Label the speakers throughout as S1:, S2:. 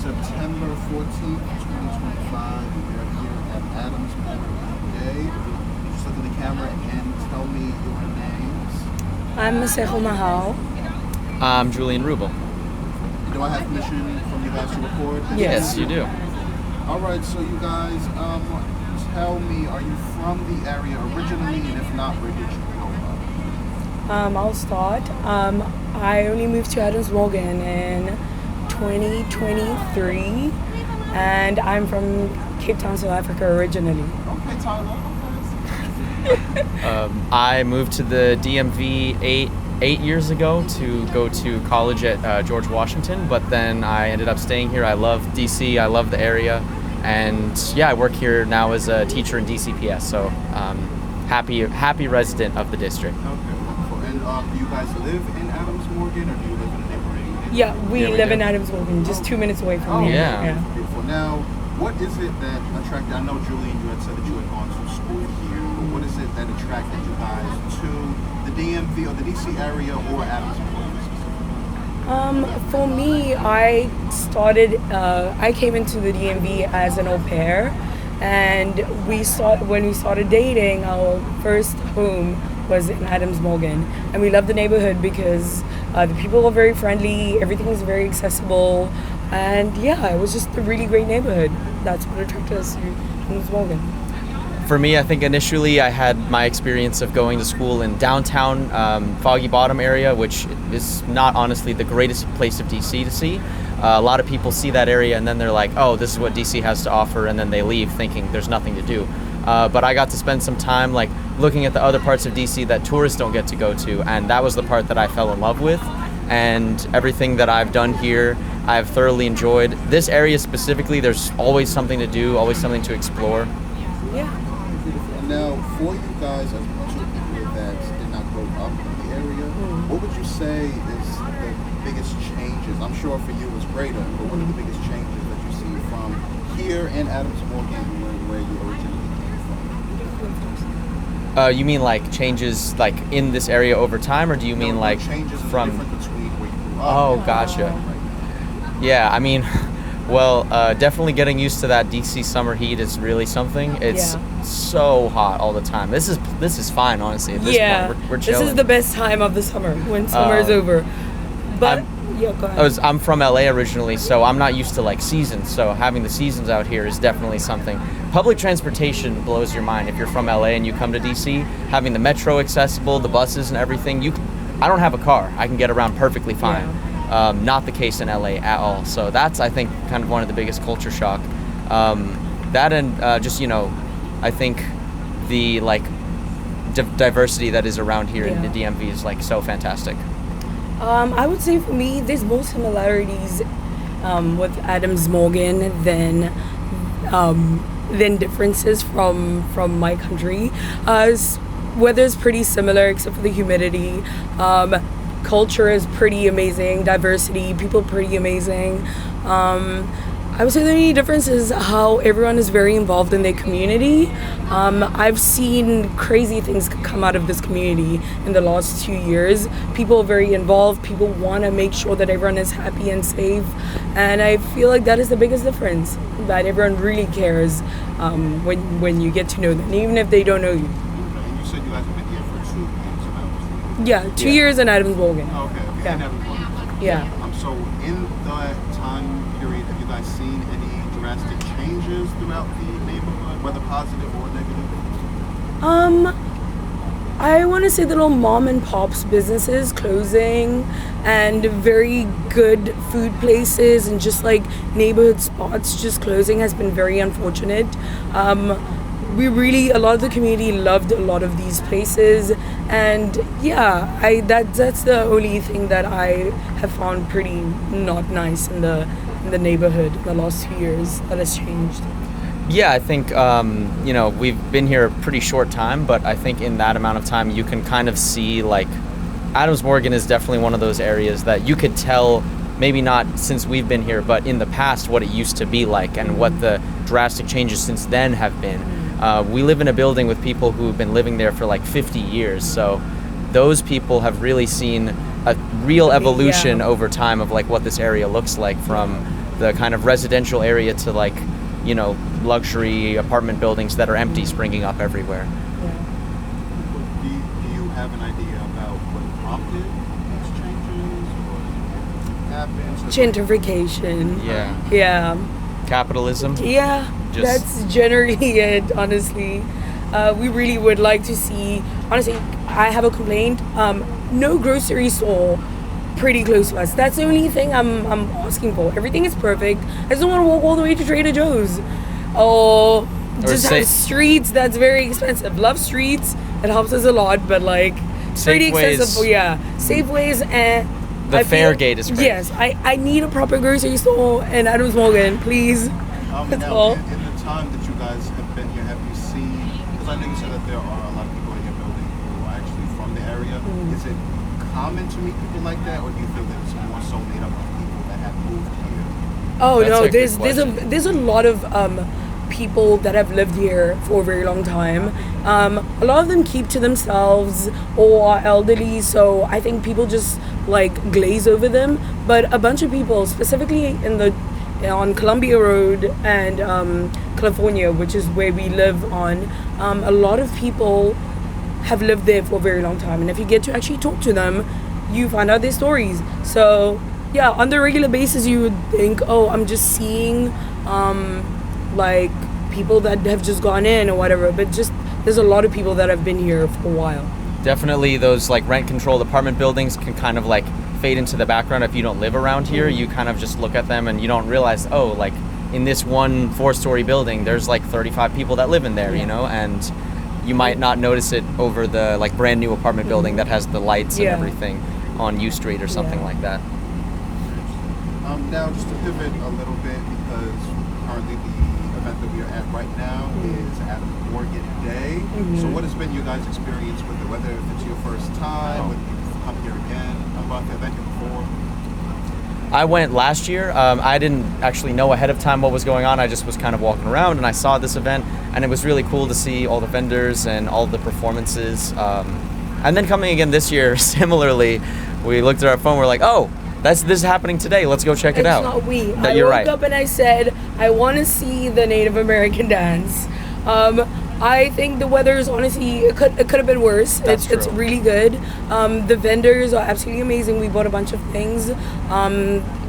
S1: September 14th, 2025. We are here at Adams Morgan Day. Just look at the camera and tell me your names.
S2: I'm Masego Mahao.
S3: I'm Julian Ruble.
S1: Do I have permission from you guys to record?
S3: Yes, you do.
S1: All right, so you guys, tell me, are you from the area originally, and if not, where did you grow up?
S2: I'll start. I only moved to Adams Morgan in 2023, and I'm from Cape Town, South Africa originally.
S1: Okay, Tyler.
S3: I moved to the DMV eight years ago to go to college at George Washington, but then I ended up staying here. I love DC, I love the area, and yeah, I work here now as a teacher in DCPS, so happy resident of the district.
S1: Okay, wonderful. And do you guys live in Adams Morgan, or do you live in a neighboring?
S2: Yeah, we live in Adams Morgan, just 2 minutes away from here.
S3: Yeah.
S1: Beautiful. Now, what is it that attracted, I know Julian, you had said that you had gone to school here, but what is it that attracted you guys to the DMV or the DC area or Adams Morgan?
S2: For me, I came into the DMV as an au pair, and when we started dating, our first home was in Adams Morgan, and we loved the neighborhood because the people were very friendly, everything was very accessible, and yeah, it was just a really great neighborhood. That's what attracted us to Adams Morgan.
S3: For me, I think initially I had my experience of going to school in downtown Foggy Bottom area, which is not honestly the greatest place of DC to see. A lot of people see that area and then they're like, oh, this is what DC has to offer, and then they leave thinking there's nothing to do. But I got to spend some time like looking at the other parts of DC that tourists don't get to go to, and that was the part that I fell in love with. And everything that I've done here, I've thoroughly enjoyed. This area specifically, there's always something to do, always something to explore.
S2: Yeah.
S1: And now, for you guys, as two people that did not grow up in the area, what would you say is the biggest changes? I'm sure for you it was greater, but what are the biggest changes that you see from here in Adams Morgan where you originally came from?
S3: You mean like changes like in this area over time, or do you mean like
S1: changes
S3: from?
S1: Between where you grew up?
S3: Oh, gotcha. Yeah, I mean, well, definitely getting used to that DC summer heat is really something. It's so hot all the time. This is fine, honestly. At this point, we're chilling.
S2: This is the best time of the summer when summer is over. But go ahead.
S3: I'm from LA originally, so I'm not used to like seasons. So having the seasons out here is definitely something. Public transportation blows your mind if you're from LA and you come to DC. Having the metro accessible, the buses and everything. I don't have a car. I can get around perfectly fine.
S2: Yeah.
S3: Not the case in LA at all. So that's, I think, kind of one of the biggest culture shock. That and just, I think the like diversity that is around here in the DMV is like so fantastic.
S2: I would say for me, there's more similarities with Adams Morgan than differences from my country. Weather's pretty similar except for the humidity. Culture is pretty amazing. Diversity, people pretty amazing. I would say the only difference is how everyone is very involved in their community. I've seen crazy things come out of this community in the last 2 years. People are very involved. People want to make sure that everyone is happy and safe. And I feel like that is the biggest difference, that everyone really cares when you get to know them, even if they don't know you.
S1: And you said you guys have been here for 2 years.
S2: Yeah, 2 years in Adams Morgan.
S1: Oh, okay.
S2: Yeah.
S1: In Adams Morgan.
S2: Yeah.
S1: So in that time period, have you guys seen any drastic changes throughout the neighborhood, whether positive or negative?
S2: I want to say the little mom and pops businesses closing and very good food places and just like neighborhood spots just closing has been very unfortunate. A lot of the community loved a lot of these places, and that's the only thing that I have found pretty not nice in the neighborhood in the last 2 years that has changed.
S3: Yeah, I think we've been here a pretty short time, but I think in that amount of time you can kind of see like Adams Morgan is definitely one of those areas that you could tell, maybe not since we've been here, but in the past what it used to be like and what the drastic changes since then have been. We live in a building with people who have been living there for like 50 years, so those people have really seen a real evolution over time of like what this area looks like from the kind of residential area to like, you know, luxury apartment buildings that are empty springing up everywhere.
S1: Do you have an idea about what prompted these changes or happened?
S3: Yeah.
S2: Yeah.
S3: Capitalism.
S2: Yeah, that's generally it, honestly. We really would like to see, honestly, I have a complaint, no grocery store pretty close to us. That's the only thing I'm asking for. Everything is perfect. I just don't want to walk all the way to Trader Joe's. Or just have streets that's very expensive. Love streets, it helps us a lot, but like, pretty expensive. Yeah, Safeways and...
S3: The fare gate is great.
S2: Yes, I need a proper grocery store in Adams Morgan, please. That's
S1: now,
S2: all.
S1: in the time that you guys have been here, have you seen, because I know you said that there are a lot of people in your building who are actually from the area. Is it common to meet people like that, or do you feel that it's more so made up of people that have moved here?
S2: Oh
S3: That's
S2: no, there's a lot of people that have lived here for a very long time. A lot of them keep to themselves or are elderly, so I think people just like glaze over them. But a bunch of people, specifically on Columbia Road and California, which is where we live on, a lot of people have lived there for a very long time, and if you get to actually talk to them, you find out their stories. So yeah, on the regular basis you would think, oh, I'm just seeing like people that have just gone in or whatever, but just there's a lot of people that have been here for a while.
S3: Definitely those like rent controlled apartment buildings can kind of like fade into the background if you don't live around here. You kind of just look at them and you don't realize, oh, like in this one 4-story building there's like 35 people that live in there, you know, and you might not notice it over the like brand new apartment building that has the lights and everything on U Street or something like that.
S1: Now, just to pivot a little bit, because currently the event that we are at right now is Adams Morgan Day. So what has been your guys' experience with it, whether if it's your first time, whether you've come here again, about the event here before?
S3: I went last year. I didn't actually know ahead of time what was going on. I just was kind of walking around and I saw this event, and it was really cool to see all the vendors and all the performances. And then coming again this year, similarly, we looked at our phone, we're like, oh, this is happening today. Let's go check it out.
S2: It's not we.
S3: I
S2: woke up and I said, I want to see the Native American dance. I think the weather is honestly, it could have been worse. It's really good. The vendors are absolutely amazing. We bought a bunch of things.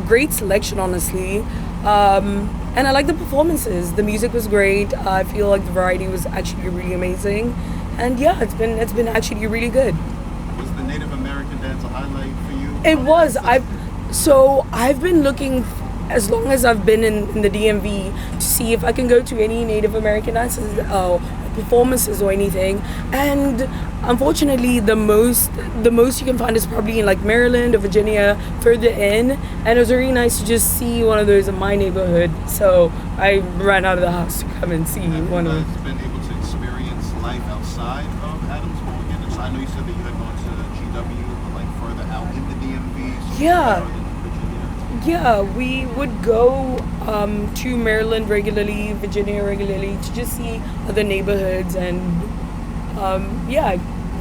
S2: Great selection, honestly. And I like the performances. The music was great. I feel like the variety was actually really amazing. And yeah, it's been actually really good.
S1: Was the Native American dance a highlight for you?
S2: It was. I've been looking as long as I've been in the DMV to see if I can go to any Native American dances, performances or anything. And unfortunately, the most you can find is probably in like Maryland or Virginia, further in. And it was really nice to just see one of those in my neighborhood. So I ran out of the house to come and see one of them.
S1: Have you been able to experience life outside of Adams Morgan? So I know you said that you had gone to GW, but like further out in the DMV. So
S2: Yeah. Yeah, we would go to Maryland regularly, Virginia regularly, to just see other neighborhoods and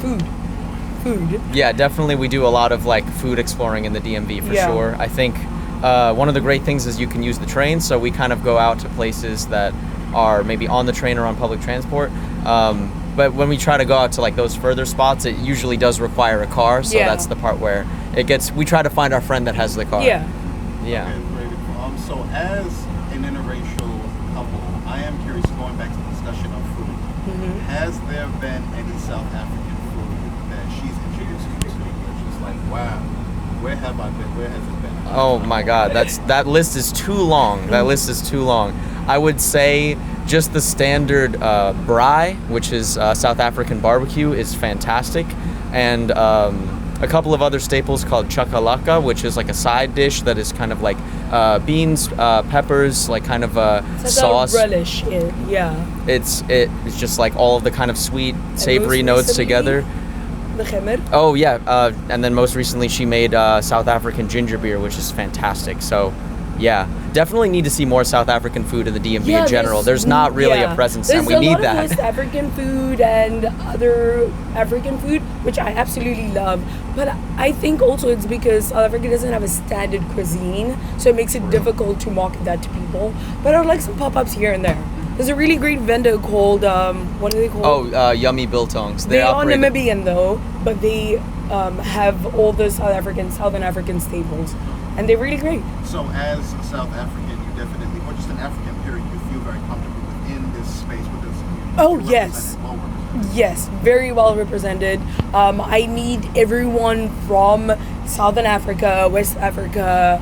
S2: food.
S3: Yeah, definitely we do a lot of like food exploring in the DMV for sure. I think one of the great things is you can use the train, so we kind of go out to places that are maybe on the train or on public transport. But when we try to go out to like those further spots, it usually does require a car, so that's the part where we try to find our friend that has the car.
S2: Yeah.
S3: Yeah.
S1: Okay, great. So as an interracial couple, I am curious, going back to the discussion of food, has there been any South African food that she's introduced you to which is like, wow, where have I been? Where has it been?
S3: Oh my God, that list is too long. That list is too long. I would say just the standard braai, which is South African barbecue, is fantastic, and a couple of other staples called chakalaka, which is like a side dish that is kind of like beans, peppers, like kind of a sauce.
S2: Like a relish, yeah.
S3: It's just like all of the kind of sweet, savory notes together.
S2: The khemir.
S3: Oh yeah, and then most recently she made South African ginger beer, which is fantastic. So yeah, definitely need to see more South African food in the DMV
S2: Yeah,
S3: in general. There's not really a presence, and we
S2: There's
S3: need
S2: a lot
S3: that.
S2: of West African food and other African food, which I absolutely love. But I think also it's because South Africa doesn't have a standard cuisine, so it makes it difficult to market that to people. But I would like some pop-ups here and there. There's a really great vendor called, what are they called?
S3: Yummy Biltongs.
S2: They are Namibian though, but they have all the Southern African staples, and they're really great.
S1: So as a South African, you definitely, or just an African period, you feel very comfortable within this space with this community.
S2: Oh,
S1: You're
S2: yes.
S1: represented, well represented.
S2: Yes, very well represented. I need everyone from Southern Africa, West Africa.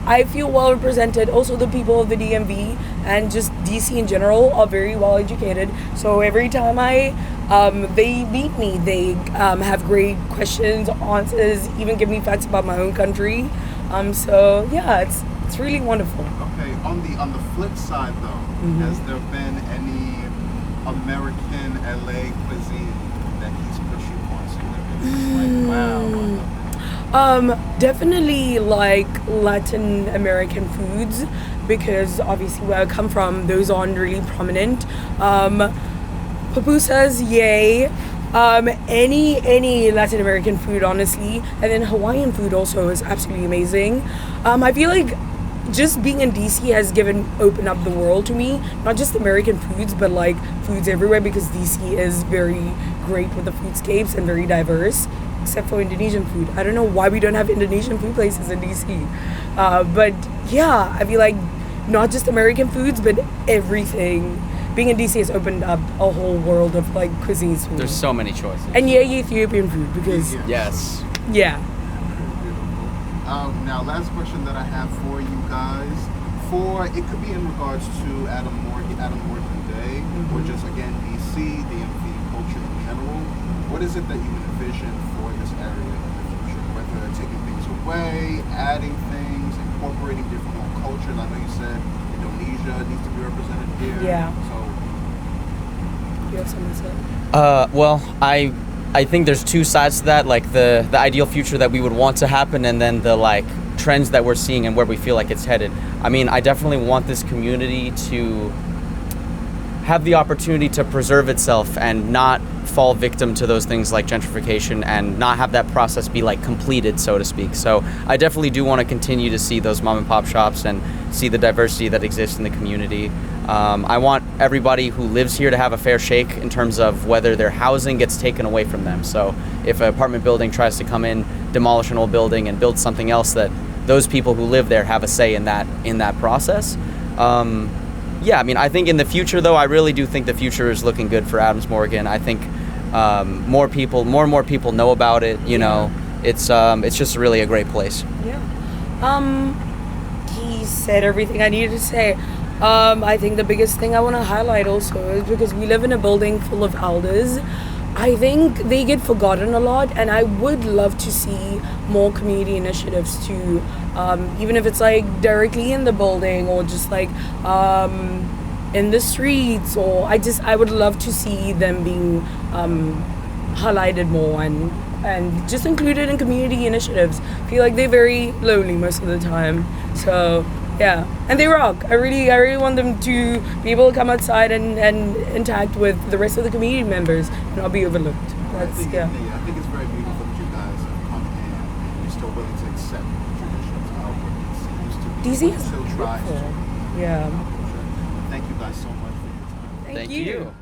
S2: I feel well represented. Also, the people of the DMV and just DC in general are very well educated. So every time they meet me, they have great questions, answers, even give me facts about my own country. It's really wonderful.
S1: Okay, on the flip side though, has there been any American LA cuisine that he's put you on to? Like, wow, I love that.
S2: Definitely like Latin American foods, because obviously where I come from, those aren't really prominent. Pupusas, yay. Any Latin American food, honestly, and then Hawaiian food also is absolutely amazing. I feel like just being in DC has opened up the world to me, not just American foods, but like foods everywhere, because DC is very great with the foodscapes and very diverse, except for Indonesian food. I don't know why we don't have Indonesian food places in DC. But yeah, I feel like not just American foods, but everything. Being in DC has opened up a whole world of like cuisines. Food.
S3: There's so many choices.
S2: And yeah, Ethiopian food, because
S3: Yes.
S2: yeah.
S1: Now, last question that I have for you guys, it could be in regards to Adam Morgan Day, or just again DC, DMV culture in general. What is it that you envision for this area in the future? Whether taking things away, adding things, incorporating different cultures. I know you said Indonesia needs to be represented here.
S2: Yeah.
S1: So
S2: You have something to say?
S3: Well, I think there's two sides to that, like the ideal future that we would want to happen, and then the like trends that we're seeing and where we feel like it's headed. I mean, I definitely want this community to have the opportunity to preserve itself and not fall victim to those things like gentrification, and not have that process be like completed, so to speak. So I definitely do want to continue to see those mom and pop shops and see the diversity that exists in the community. I want everybody who lives here to have a fair shake in terms of whether their housing gets taken away from them. So if an apartment building tries to come in, demolish an old building and build something else, that those people who live there have a say in that process. Yeah, I mean, I think in the future, though, I really do think the future is looking good for Adams Morgan. I think more and more people know about it. You know, it's just really a great place.
S2: Yeah. He said everything I needed to say. I think the biggest thing I want to highlight also is because we live in a building full of elders. I think they get forgotten a lot, and I would love to see more community initiatives too, even if it's like directly in the building or just like in the streets, or I would love to see them being highlighted more and just included in community initiatives. I feel like they're very lonely most of the time, so yeah, and they rock. I really want them to be able to come outside and interact with the rest of the community members and not be overlooked.
S1: I think it's very beautiful that you guys have come in and you're still willing to accept traditions of what used to be.
S2: DC is
S1: still tries
S2: beautiful.
S1: to.
S2: Yeah.
S1: Thank you guys so much for your time.
S2: Thank
S3: you.